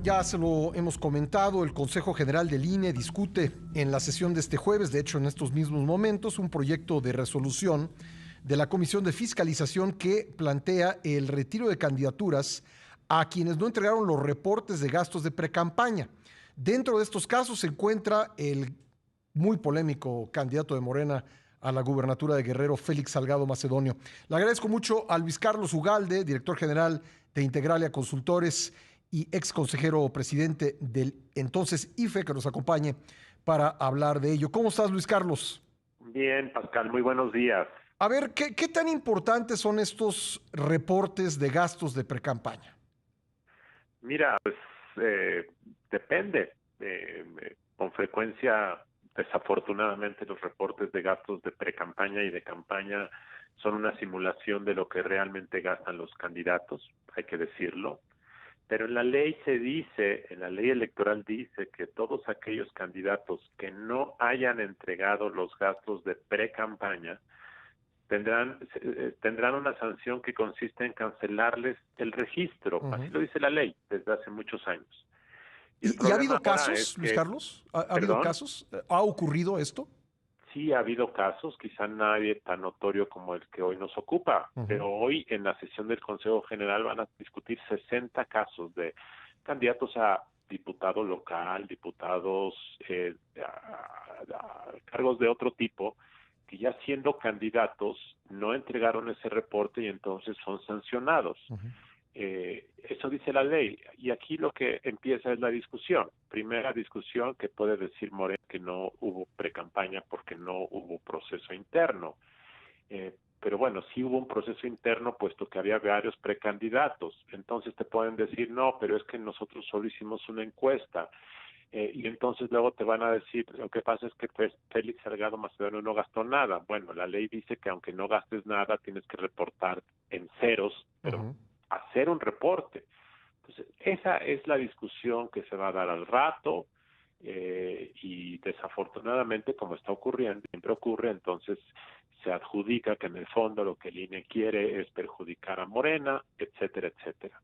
Ya se lo hemos comentado, el Consejo General del INE discute en la sesión de este jueves, de hecho en estos mismos momentos, un proyecto de resolución de la Comisión de Fiscalización que plantea el retiro de candidaturas a quienes no entregaron los reportes de gastos de precampaña. Dentro de estos casos se encuentra el muy polémico candidato de Morena a la gubernatura de Guerrero, Félix Salgado Macedonio. Le agradezco mucho a Luis Carlos Ugalde, director general de Integralia Consultores y ex consejero presidente del entonces IFE, que nos acompañe para hablar de ello. ¿Cómo estás, Luis Carlos? Bien, Pascal, muy buenos días. A ver, ¿qué tan importantes son estos reportes de gastos de precampaña? Mira, pues depende. Con frecuencia, desafortunadamente, los reportes de gastos de precampaña y de campaña son una simulación de lo que realmente gastan los candidatos, hay que decirlo. Pero en la ley se dice, en la ley electoral dice que todos aquellos candidatos que no hayan entregado los gastos de precampaña tendrán una sanción que consiste en cancelarles el registro. Así Uh-huh. lo dice la ley desde hace muchos años. Y el ¿Y ha problema habido ahora es casos, Luis que, Carlos? ¿Ha habido perdón, casos? ¿Ha ocurrido esto? sí ha habido casos, quizá nadie tan notorio como el que hoy nos ocupa, Uh-huh. pero hoy en la sesión del Consejo General van a discutir 60 casos de candidatos a diputado local, diputados a cargos de otro tipo, que ya siendo candidatos no entregaron ese reporte y entonces son sancionados. Uh-huh. Eso dice la ley. Y aquí lo que empieza es la discusión. Primera discusión que puede decir Morena que no hubo precampaña porque no hubo proceso interno. Pero bueno, sí hubo un proceso interno puesto que había varios precandidatos. Entonces te pueden decir, no, pero es que nosotros solo hicimos una encuesta. Y entonces luego te van a decir, lo que pasa es que pues, Félix Salgado Macedonio no gastó nada. Bueno, la ley dice que aunque no gastes nada, tienes que reportar en ceros, pero Uh-huh. hacer un reporte. Entonces, esa es la discusión que se va a dar al rato y desafortunadamente, como está ocurriendo, siempre ocurre, entonces se adjudica que en el fondo lo que el INE quiere es perjudicar a Morena, etcétera, etcétera.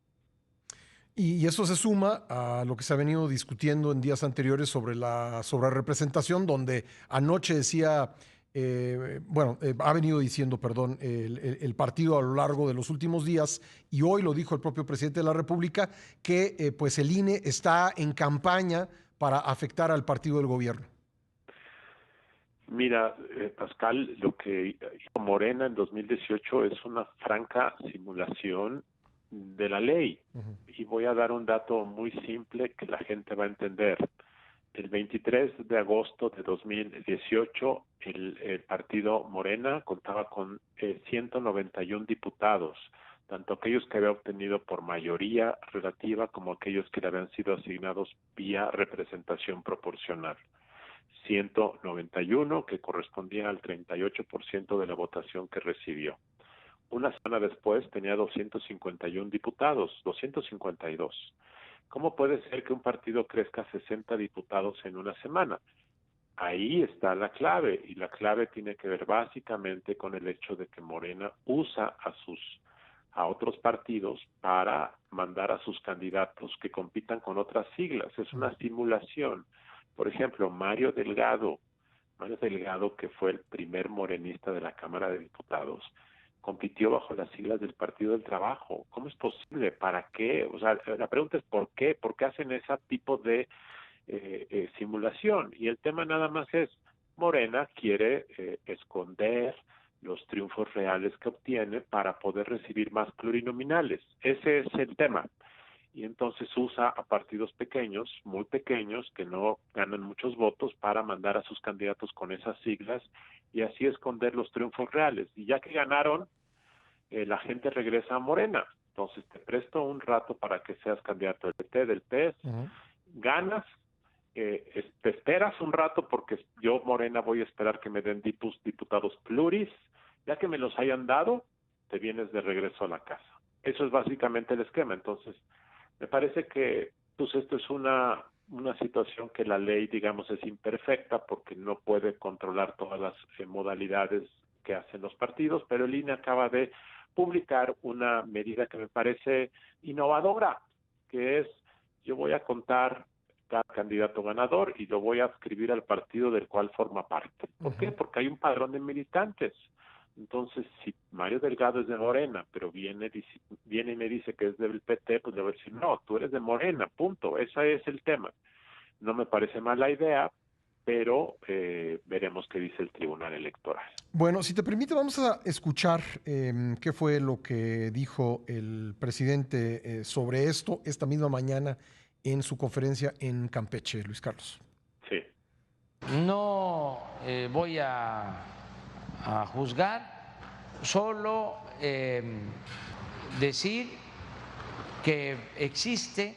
Y eso se suma a lo que se ha venido discutiendo en días anteriores sobre la sobrerepresentación, donde anoche decía, ha venido diciendo, perdón, el partido a lo largo de los últimos días, y hoy lo dijo el propio presidente de la República, que pues el INE está en campaña para afectar al partido del gobierno. Mira, Pascal, lo que hizo Morena en 2018 es una franca simulación de la ley. Uh-huh. Y voy a dar un dato muy simple que la gente va a entender. El 23 de agosto de 2018, el partido Morena contaba con 191 diputados, tanto aquellos que había obtenido por mayoría relativa como aquellos que le habían sido asignados vía representación proporcional. 191, que correspondía al 38% de la votación que recibió. Una semana después tenía 251 diputados, 252. ¿Cómo puede ser que un partido crezca 60 diputados en una semana? Ahí está la clave, y la clave tiene que ver básicamente con el hecho de que Morena usa a otros partidos para mandar a sus candidatos que compitan con otras siglas. Es una simulación. Por ejemplo, Mario Delgado, que fue el primer morenista de la Cámara de Diputados, compitió bajo las siglas del Partido del Trabajo. ¿Cómo es posible? ¿Para qué? O sea, la pregunta es ¿por qué? ¿Por qué hacen ese tipo de simulación? Y el tema nada más es, Morena quiere esconder los triunfos reales que obtiene para poder recibir más plurinominales. Ese es el tema. Y entonces usa a partidos pequeños, muy pequeños, que no ganan muchos votos para mandar a sus candidatos con esas siglas y así esconder los triunfos reales. Y ya que ganaron, la gente regresa a Morena. Entonces te presto un rato para que seas candidato del PT, del PES, Uh-huh. ganas, te esperas un rato porque yo, Morena, voy a esperar que me den diputados pluris, ya que me los hayan dado, te vienes de regreso a la casa. Eso es básicamente el esquema. Entonces, me parece que pues esto es una situación que la ley, digamos, es imperfecta porque no puede controlar todas las modalidades que hacen los partidos, pero el INE acaba de publicar una medida que me parece innovadora, que es yo voy a contar cada candidato ganador y lo voy a adscribir al partido del cual forma parte. ¿Por qué? Porque hay un padrón de militantes. Entonces, si Mario Delgado es de Morena, pero viene y me dice que es del PT, pues le voy a decir, no, tú eres de Morena, punto. Ese es el tema. No me parece mala idea, pero veremos qué dice el Tribunal Electoral. Bueno, si te permite, vamos a escuchar qué fue lo que dijo el presidente sobre esto esta misma mañana en su conferencia en Campeche, Luis Carlos. Sí. No voy a juzgar, solo decir que existe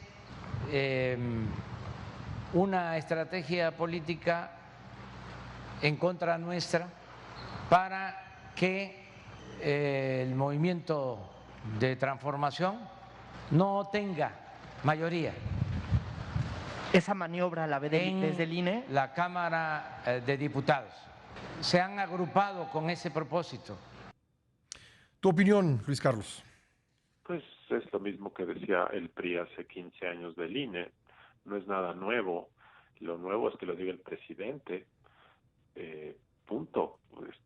una estrategia política en contra nuestra para que el movimiento de transformación no tenga mayoría. ¿Esa maniobra la ve desde el INE? La Cámara de Diputados. Se han agrupado con ese propósito. ¿Tu opinión, Luis Carlos? Pues es lo mismo que decía el PRI hace 15 años del INE. No es nada nuevo. Lo nuevo es que lo diga el presidente. Punto.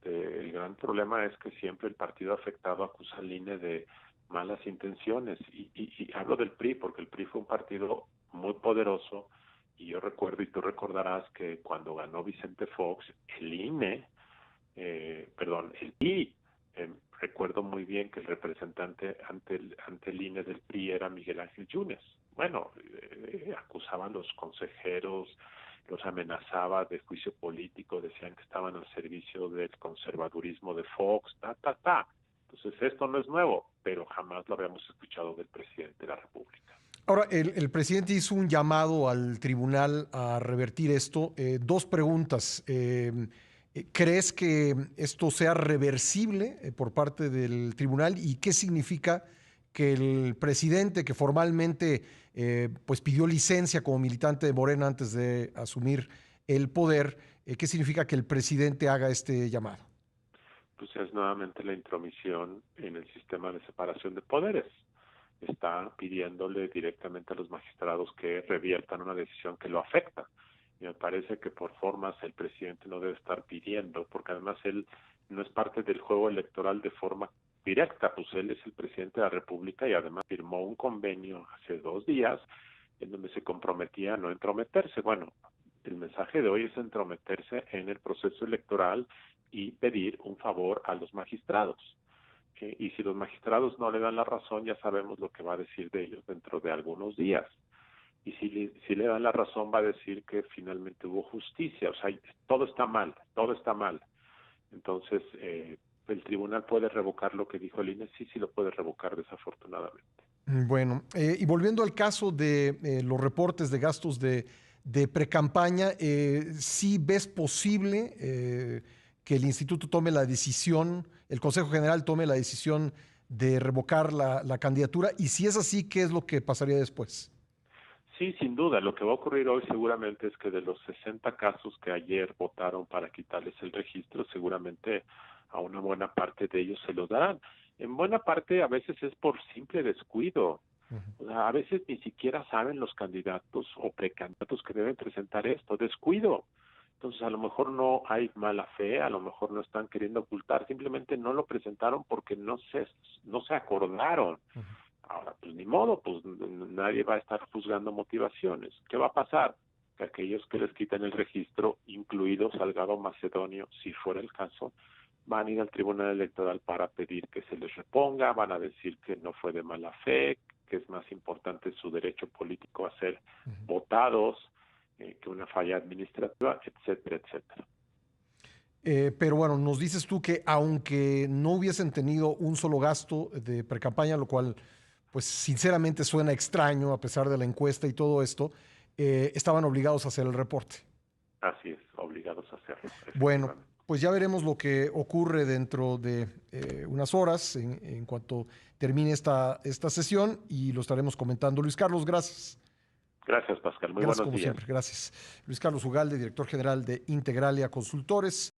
El gran problema es que siempre el partido afectado acusa al INE de malas intenciones. Y hablo del PRI porque el PRI fue un partido muy poderoso. Y yo recuerdo, y tú recordarás, que cuando ganó Vicente Fox, el INE, el PRI, recuerdo muy bien que el representante ante el INE del PRI era Miguel Ángel Yunes. Bueno, acusaban a los consejeros, los amenazaba de juicio político, decían que estaban al servicio del conservadurismo de Fox, Entonces esto no es nuevo, pero jamás lo habíamos escuchado del presidente de la República. Ahora, el presidente hizo un llamado al tribunal a revertir esto. Dos preguntas. ¿Crees que esto sea reversible por parte del tribunal? ¿Y qué significa que el presidente, que formalmente pues pidió licencia como militante de Morena antes de asumir el poder, qué significa que el presidente haga este llamado? Pues es nuevamente la intromisión en el sistema de separación de poderes. Está pidiéndole directamente a los magistrados que reviertan una decisión que lo afecta. Y me parece que por formas el presidente no debe estar pidiendo, porque además él no es parte del juego electoral de forma directa, pues él es el presidente de la República y además firmó un convenio hace 2 días en donde se comprometía a no entrometerse. Bueno, el mensaje de hoy es entrometerse en el proceso electoral y pedir un favor a los magistrados. Y si los magistrados no le dan la razón, ya sabemos lo que va a decir de ellos dentro de algunos días. Y si le dan la razón, va a decir que finalmente hubo justicia. O sea, todo está mal. Entonces, ¿el tribunal puede revocar lo que dijo el INE? Sí lo puede revocar, desafortunadamente. Bueno, y volviendo al caso de los reportes de gastos de precampaña, ¿sí ves posible que el instituto tome la decisión, el Consejo General tome la decisión de revocar la candidatura? Y si es así, ¿qué es lo que pasaría después? Sí, sin duda. Lo que va a ocurrir hoy seguramente es que de los 60 casos que ayer votaron para quitarles el registro, seguramente a una buena parte de ellos se los darán. En buena parte a veces es por simple descuido. O sea, a veces ni siquiera saben los candidatos o precandidatos que deben presentar esto. Descuido. Entonces a lo mejor no hay mala fe, a lo mejor no están queriendo ocultar, simplemente no lo presentaron porque no se acordaron. Ahora, pues ni modo, pues nadie va a estar juzgando motivaciones. ¿Qué va a pasar? Que aquellos que les quiten el registro, incluido Salgado Macedonio, si fuera el caso, van a ir al Tribunal Electoral para pedir que se les reponga, van a decir que no fue de mala fe, que es más importante su derecho político a ser votados, que una falla administrativa, etcétera, etcétera. Pero bueno, nos dices tú que aunque no hubiesen tenido un solo gasto de precampaña, lo cual pues sinceramente suena extraño a pesar de la encuesta y todo esto, estaban obligados a hacer el reporte. Así es, obligados a hacerlo. Bueno, pues ya veremos lo que ocurre dentro de unas horas en cuanto termine esta sesión y lo estaremos comentando. Luis Carlos, gracias. Gracias, Pascal. Muy Gracias buenos como días. siempre. Gracias. Luis Carlos Ugalde, director general de Integralia Consultores.